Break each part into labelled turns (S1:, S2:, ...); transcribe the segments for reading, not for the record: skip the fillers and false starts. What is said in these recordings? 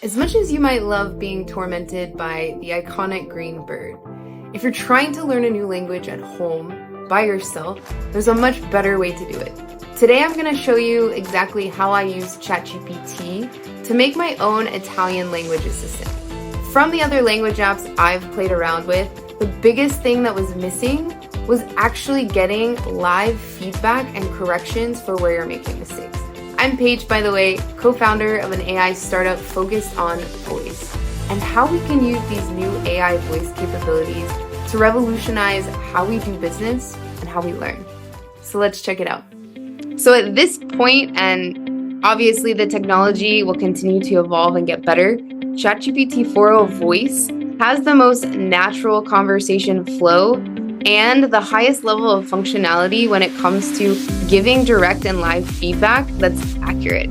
S1: As much as you might love being tormented by the iconic green bird, if you're trying to learn a new language at home, by yourself, there's a much better way to do it. Today I'm going to show you exactly how I use ChatGPT to make my own Italian language assistant. From the other language apps I've played around with, the biggest thing that was missing was actually getting live feedback and corrections for where you're making mistakes. I'm Paige, by the way, co-founder of an AI startup focused on voice and how we can use these new AI voice capabilities to revolutionize how we do business and how we learn. So let's check it out. So at this point, and obviously the technology will continue to evolve and get better, ChatGPT 4.0 Voice has the most natural conversation flow and the highest level of functionality when it comes to giving direct and live feedback that's accurate.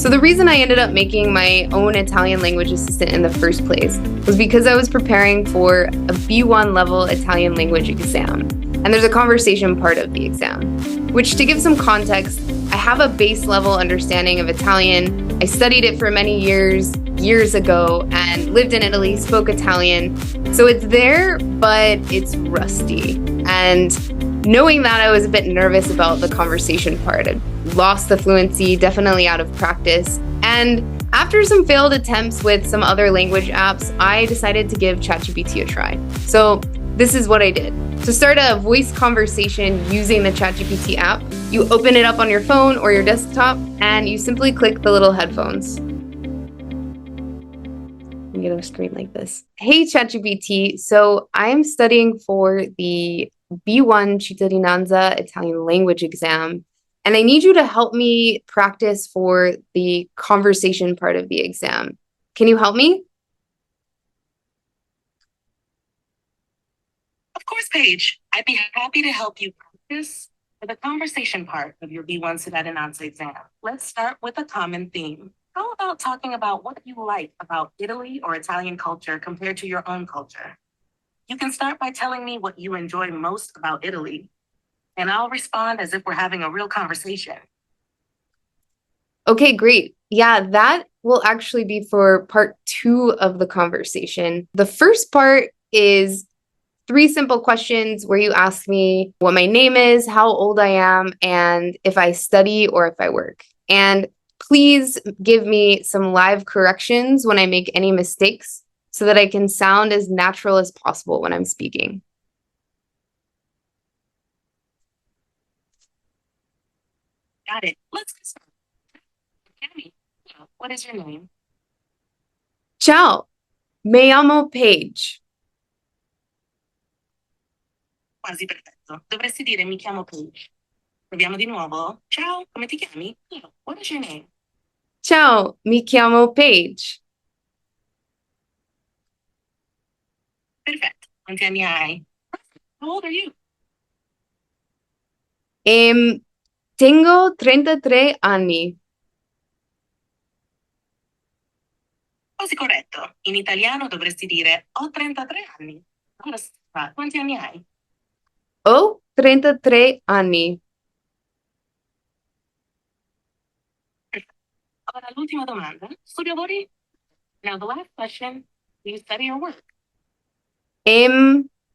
S1: So the reason I ended up making my own Italian language assistant in the first place was because I was preparing for a B1 level Italian language exam. And there's a conversation part of the exam, which, to give some context, I have a base level understanding of Italian. I studied it for many years ago, and lived in Italy, spoke Italian. So it's there, but it's rusty. And knowing that, I was a bit nervous about the conversation part. I lost the fluency, definitely out of practice. And after some failed attempts with some other language apps, I decided to give ChatGPT a try. So this is what I did. To start a voice conversation using the ChatGPT app, you open it up on your phone or your desktop, and you simply click the little headphones. You get a screen like this. Hey, ChatGPT. So I'm studying for the B1 Cittadinanza Italian language exam, and I need you to help me practice for the conversation part of the exam. Can you help me?
S2: Of course, Paige. I'd be happy to help you practice for the conversation part of your B1 Cittadinanza exam. Let's start with a common theme. How about talking about what you like about Italy or Italian culture compared to your own culture? You can start by telling me what you enjoy most about Italy, and I'll respond as if we're having a real conversation.
S1: Okay, great. Yeah, that will actually be for part 2 of the conversation. The first part is 3 simple questions where you ask me what my name is, how old I am, and if I study or if I work. And please give me some live corrections when I make any mistakes so that I can sound as natural as possible when I'm speaking.
S2: Got it. Let's get started. Cammy, what is your name?
S1: Ciao, mi chiamo Paige.
S2: Quasi perfetto. Dovresti dire mi chiamo Paige. Proviamo di nuovo. Ciao, come ti chiami? What is your name?
S1: Ciao, mi chiamo Paige.
S2: Perfetto. Quanti anni hai? How old are you?
S1: Tengo 33 anni.
S2: Quasi corretto. In italiano dovresti dire ho 33 anni. Allora, quanti anni hai?
S1: Ho 33 anni.
S2: Perfetto. Ora l'ultima domanda. Studi o lavori? Now the last question. Do you study or work?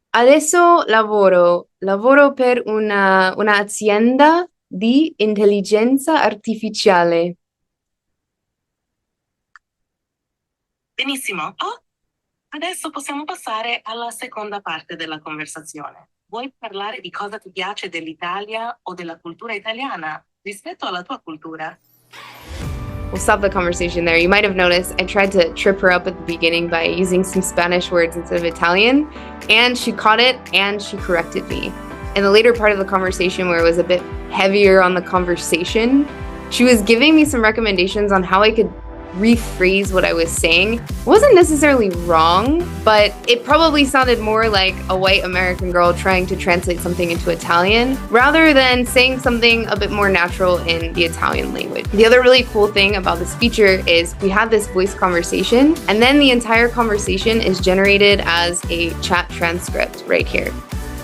S1: Adesso lavoro per un'azienda di intelligenza artificiale.
S2: Benissimo. Adesso possiamo passare alla seconda parte della conversazione. Vuoi parlare di cosa ti piace dell'Italia o della cultura italiana rispetto alla tua cultura?
S1: We'll stop the conversation there. You might have noticed I tried to trip her up at the beginning by using some Spanish words instead of Italian, and she caught it and she corrected me. In the later part of the conversation, where it was a bit heavier on the conversation, she was giving me some recommendations on how I could rephrase what I was saying. It wasn't necessarily wrong, but it probably sounded more like a white American girl trying to translate something into Italian rather than saying something a bit more natural in the Italian language. The other really cool thing about this feature is we have this voice conversation, and then the entire conversation is generated as a chat transcript right here.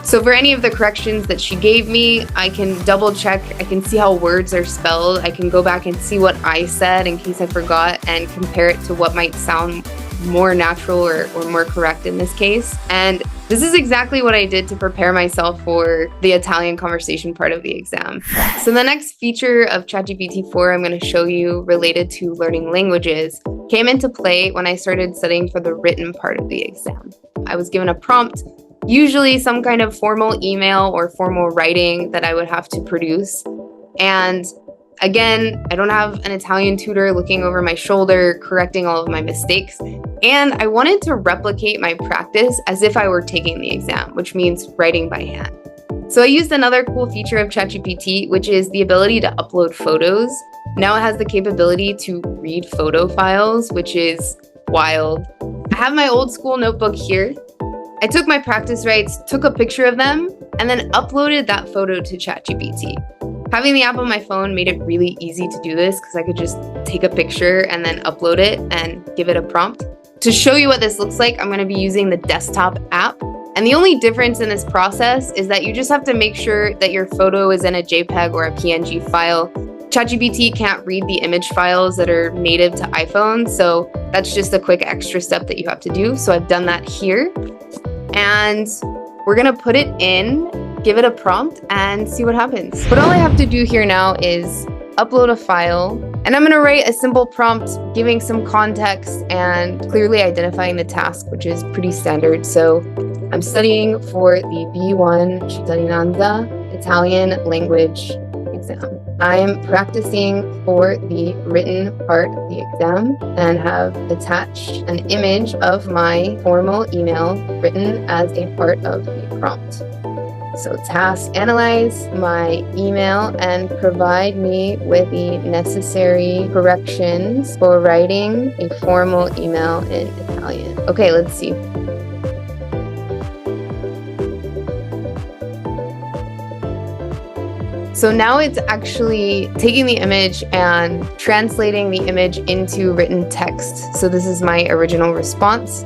S1: So for any of the corrections that she gave me, I can double check, I can see how words are spelled, I can go back and see what I said in case I forgot and compare it to what might sound more natural or more correct in this case. And this is exactly what I did to prepare myself for the Italian conversation part of the exam. So the next feature of ChatGPT 4 I'm going to show you related to learning languages came into play when I started studying for the written part of the exam. I was given a prompt, usually some kind of formal email or formal writing that I would have to produce. And again, I don't have an Italian tutor looking over my shoulder, correcting all of my mistakes. And I wanted to replicate my practice as if I were taking the exam, which means writing by hand. So I used another cool feature of ChatGPT, which is the ability to upload photos. Now it has the capability to read photo files, which is wild. I have my old school notebook here. I took my practice writes, took a picture of them, and then uploaded that photo to ChatGPT. Having the app on my phone made it really easy to do this because I could just take a picture and then upload it and give it a prompt. To show you what this looks like, I'm going to be using the desktop app. And the only difference in this process is that you just have to make sure that your photo is in a JPEG or a PNG file. ChatGPT can't read the image files that are native to iPhone, so that's just a quick extra step that you have to do. So I've done that here. And we're going to put it in, give it a prompt, and see what happens. But all I have to do here now is upload a file, and I'm going to write a simple prompt giving some context and clearly identifying the task, which is pretty standard. So I'm studying for the B1 Cittadinanza Italian language exam. I'm practicing for the written part of the exam and have attached an image of my formal email written as a part of the prompt. So task, analyze my email and provide me with the necessary corrections for writing a formal email in Italian. Okay, let's see. So now it's actually taking the image and translating the image into written text. So this is my original response.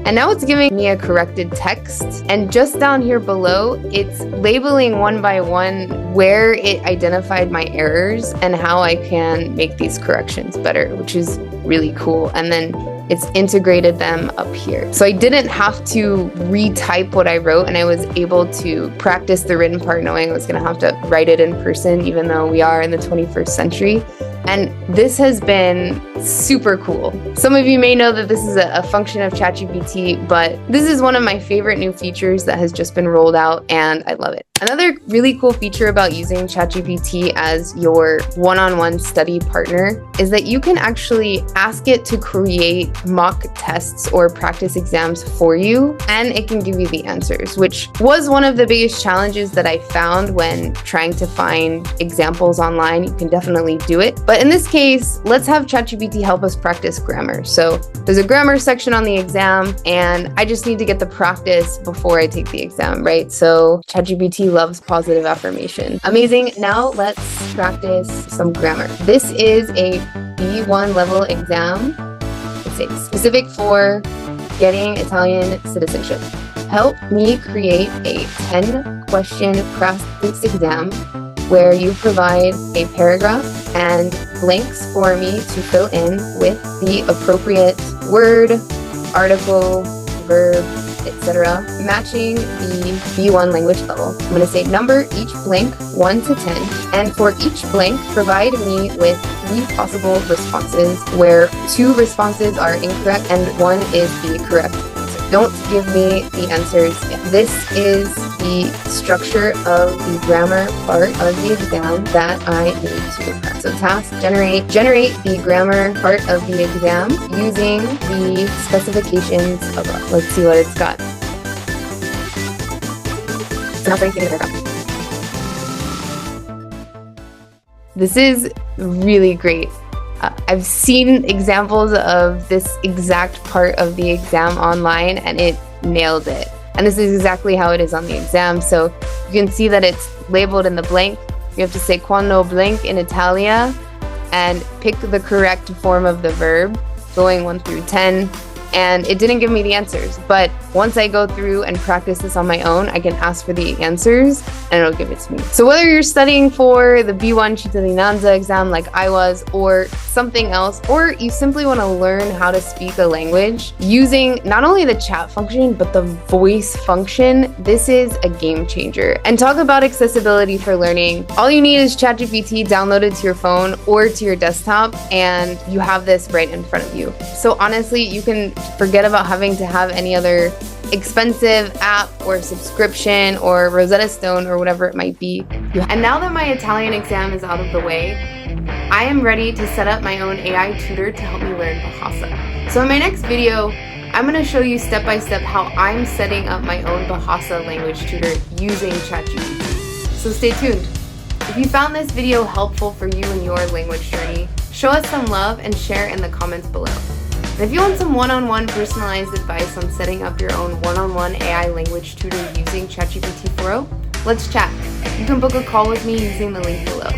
S1: And now it's giving me a corrected text. And just down here below, it's labeling one by one where it identified my errors and how I can make these corrections better, which is really cool. And then it's integrated them up here. So I didn't have to retype what I wrote, and I was able to practice the written part knowing I was gonna have to write it in person, even though we are in the 21st century. And this has been super cool. Some of you may know that this is a function of ChatGPT, but this is one of my favorite new features that has just been rolled out, and I love it. Another really cool feature about using ChatGPT as your one-on-one study partner is that you can actually ask it to create mock tests or practice exams for you, and it can give you the answers, which was one of the biggest challenges that I found when trying to find examples online. You can definitely do it. But in this case, let's have ChatGPT help us practice grammar. So there's a grammar section on the exam, and I just need to get the practice before I take the exam, right? So ChatGPT loves positive affirmation. Amazing. Now let's practice some grammar. This is a B1 level exam. It's specific for getting Italian citizenship. Help me create a 10-question practice exam where you provide a paragraph and blanks for me to fill in with the appropriate word, article, verb, etc., matching the B1 language level. I'm going to say number each blank 1 to 10, and for each blank, provide me with 3 possible responses where 2 responses are incorrect and 1 is the correct answer. Don't give me the answers yet. This is the structure of the grammar part of the exam that I need to prep. So task, generate the grammar part of the exam using the specifications above. Let's see what it's got. So now for anything in the paragraph. This is really great. I've seen examples of this exact part of the exam online, and it nailed it. And this is exactly how it is on the exam. So you can see that it's labeled in the blank. You have to say quando blank in Italia and pick the correct form of the verb, going 1 through 10. and it didn't give me the answers. But once I go through and practice this on my own, I can ask for the answers and it'll give it to me. So whether you're studying for the B1 Cittadinanza exam like I was, or something else, or you simply want to learn how to speak a language using not only the chat function, but the voice function, this is a game changer. And talk about accessibility for learning. All you need is ChatGPT downloaded to your phone or to your desktop, and you have this right in front of you. So honestly, you can forget about having to have any other expensive app or subscription or Rosetta Stone or whatever it might be. And now that my Italian exam is out of the way, I am ready to set up my own AI tutor to help me learn Bahasa. So in my next video, I'm going to show you step by step how I'm setting up my own Bahasa language tutor using ChatGPT. So stay tuned. If you found this video helpful for you in your language journey, show us some love and share in the comments below. And if you want some one-on-one personalized advice on setting up your own one-on-one AI language tutor using ChatGPT 4.0, let's chat. You can book a call with me using the link below.